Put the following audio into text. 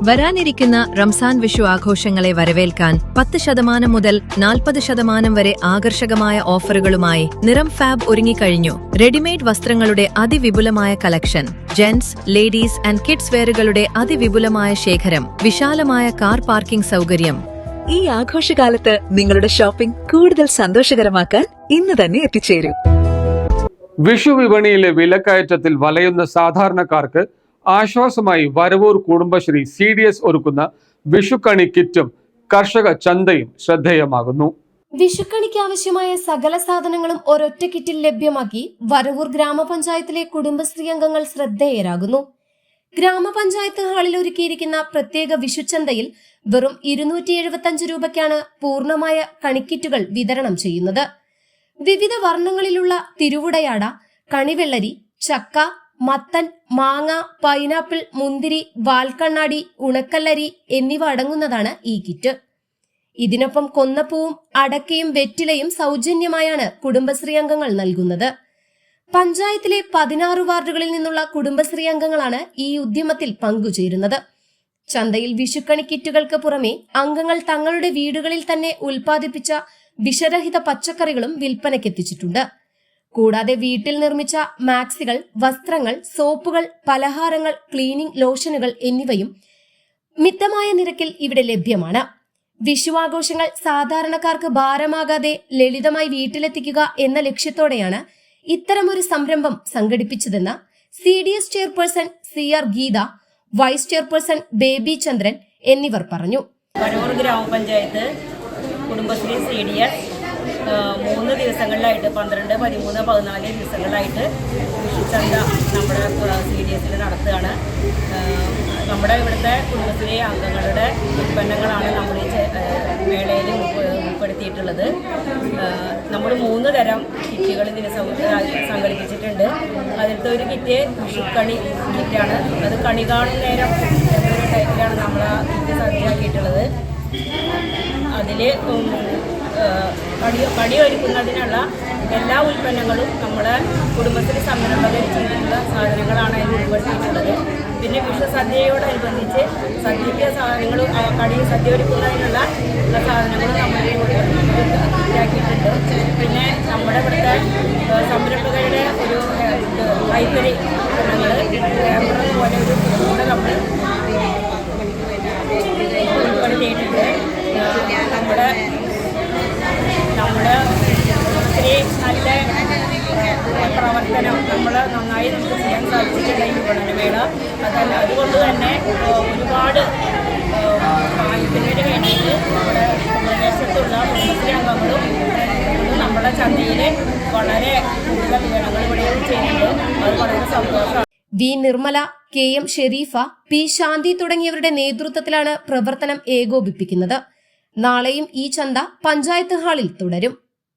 വരാനിരിക്കുന്ന റംസാൻ വിഷു ആഘോഷങ്ങളെ വരവേൽക്കാൻ 10% മുതൽ 40% വരെ ആകർഷകമായ ഓഫറുകളുമായി നിറം ഫാബ് ഒരുങ്ങിക്കഴിഞ്ഞു. റെഡിമെയ്ഡ് വസ്ത്രങ്ങളുടെ അതിവിപുലമായ collection, gents, ladies and kids വെയറുകളുടെ അതിവിപുലമായ ശേഖരം, വിശാലമായ കാർ പാർക്കിംഗ് സൗകര്യം. ഈ ആഘോഷകാലത്ത് നിങ്ങളുടെ ഷോപ്പിംഗ് കൂടുതൽ സന്തോഷകരമാക്കാൻ ഇന്ന് തന്നെ എത്തിച്ചേരൂ. വിഷു വിപണിയിലെ വിലക്കയറ്റത്തിൽ വലയുന്ന സാധാരണക്കാർക്ക് ആശ്വാസമായി വരവൂർ കുടുംബശ്രീ CDS ഒരുക്കുന്ന വിഷുക്കണി കിറ്റും കർഷക ചന്തയും ശ്രദ്ധേയമാകുന്നു. വിഷുക്കണിക്ക് ആവശ്യമായ സകല സാധനങ്ങളും ഒരൊറ്റ കിറ്റിൽ ലഭ്യമാക്കി വരവൂർ ഗ്രാമപഞ്ചായത്തിലെ കുടുംബശ്രീ അംഗങ്ങൾ ശ്രദ്ധേയരാകുന്നു. ഗ്രാമപഞ്ചായത്ത് ഹാളിൽ ഒരുക്കിയിരിക്കുന്ന പ്രത്യേക വിഷുച്ചന്തയിൽ വെറും 275 രൂപയ്ക്കാണ് പൂർണ്ണമായ കണിക്കിറ്റുകൾ വിതരണം ചെയ്യുന്നത്. വിവിധ വർണ്ണങ്ങളിലുള്ള തിരുവുടയാട, കണിവെള്ളരി, ചക്ക, മത്തൻ, മാങ്ങ, പൈനാപ്പിൾ, മുന്തിരി, വാൽക്കണ്ണാടി, ഉണക്കല്ലരി എന്നിവ അടങ്ങുന്നതാണ് ഈ കിറ്റ്. ഇതിനൊപ്പം കൊന്നപ്പൂവും അടക്കയും വെറ്റിലയും സൗജന്യമായാണ് കുടുംബശ്രീ അംഗങ്ങൾ നൽകുന്നത്. പഞ്ചായത്തിലെ 16 വാർഡുകളിൽ നിന്നുള്ള കുടുംബശ്രീ അംഗങ്ങളാണ് ഈ ഉദ്യമത്തിൽ പങ്കുചേരുന്നത്. ചന്തയിൽ വിഷുക്കണി കിറ്റുകൾക്ക് പുറമെ അംഗങ്ങൾ തങ്ങളുടെ വീടുകളിൽ തന്നെ ഉൽപ്പാദിപ്പിച്ച വിഷരഹിത പച്ചക്കറികളും വിൽപ്പനയ്ക്കെത്തിച്ചിട്ടുണ്ട്. കൂടാതെ വീട്ടിൽ നിർമ്മിച്ച മാക്സികൾ, വസ്ത്രങ്ങൾ, സോപ്പുകൾ, പലഹാരങ്ങൾ, ക്ലീനിംഗ് ലോഷനുകൾ എന്നിവയും മിതമായ നിരക്കിൽ ഇവിടെ ലഭ്യമാണ്. വിഷു ആഘോഷങ്ങൾ സാധാരണക്കാർക്ക് ഭാരമാകാതെ ലളിതമായി വീട്ടിലെത്തിക്കുക എന്ന ലക്ഷ്യത്തോടെയാണ് ഇത്തരമൊരു സംരംഭം സംഘടിപ്പിച്ചതെന്ന് CDS chairperson CR Geetha, vice chairperson Baby Chandran എന്നിവർ പറഞ്ഞു. വരവൂർ ഗ്രാമപഞ്ചായത്ത് കുടുംബശ്രീ CDS 3 ദിവസങ്ങളിലായിട്ട് 12, 13, 14 ദിവസങ്ങളിലായിട്ട് വിഷുച്ചന്ത നമ്മുടെ CDSൽ നടത്തുകയാണ്. നമ്മുടെ ഇവിടുത്തെ കുടുംബശ്രീ അംഗങ്ങളുടെ ഉൽപ്പന്നങ്ങളാണ് നമ്മൾ ഈ മേളയിൽ ഉൾപ്പെടുത്തിയിട്ടുള്ളത്. നമ്മൾ 3 തരം കിറ്റുകൾ ഇതിന് സംഘടിപ്പിച്ചിട്ടുണ്ട്. അതിലത്തെ ഒരു കിറ്റ് വിഷുക്കണി കിറ്റാണ്. അത് കണി കാണും നേരം എന്നൊരു ടൈപ്പിലാണ് നമ്മൾ ആ കിറ്റ് സജ്ജമാക്കിയിട്ടുള്ളത്. അതിൽ കണി ഒരുക്കുന്നതിനുള്ള എല്ലാ ഉൽപ്പന്നങ്ങളും നമ്മുടെ കുടുംബശ്രീ സംരംഭകർ ചെയ്തിട്ടുള്ള സാധനങ്ങളാണ് അതിൽ ഉൾപ്പെടുത്തിയിട്ടുള്ളത്. പിന്നെ വിഷു സദ്യയോടനുബന്ധിച്ച് സദ്യയ്ക്ക് സാധനങ്ങൾ സദ്യ ഒരുക്കുന്നതിനുള്ള സാധനങ്ങൾ നമ്മൾ ഉണ്ടാക്കിയിട്ടുണ്ട്. പിന്നെ നമ്മുടെ ഇവിടുത്തെ സംരംഭകരുടെ ഒരു കൈത്തറി പോലെ ഒരു കൂടെ നമ്മൾ ഉൾപ്പെടുത്തിയിട്ടുണ്ട്. നമ്മുടെ ഒത്തിരി നല്ല പ്രവർത്തനം നന്നായി നമുക്ക് ചെയ്യാൻ സാധിച്ചിട്ടുണ്ട് ഈ വിപണനമേള. അതുകൊണ്ട് തന്നെ ഒരുപാട് ഇതിനു വേണ്ടിയിട്ട് നമ്മുടെ പ്രദേശത്തുള്ള കുടുംബശ്രീ അംഗങ്ങളും നമ്മുടെ ചന്തയിൽ വളരെ കൂടുതൽ വിപണങ്ങൾ ഇവിടെ ചെയ്യുന്നുണ്ട്. അത് വളരെ സന്തോഷമാണ്. V Nirmala, KM Sherifa, P Shanthi തുടങ്ങിയവരുടെ നേതൃത്വത്തിലാണ് പ്രവർത്തനം ഏകോപിപ്പിക്കുന്നത്. നാളെയും ഈ ചന്ത പഞ്ചായത്ത് ഹാളിൽ തുടരും.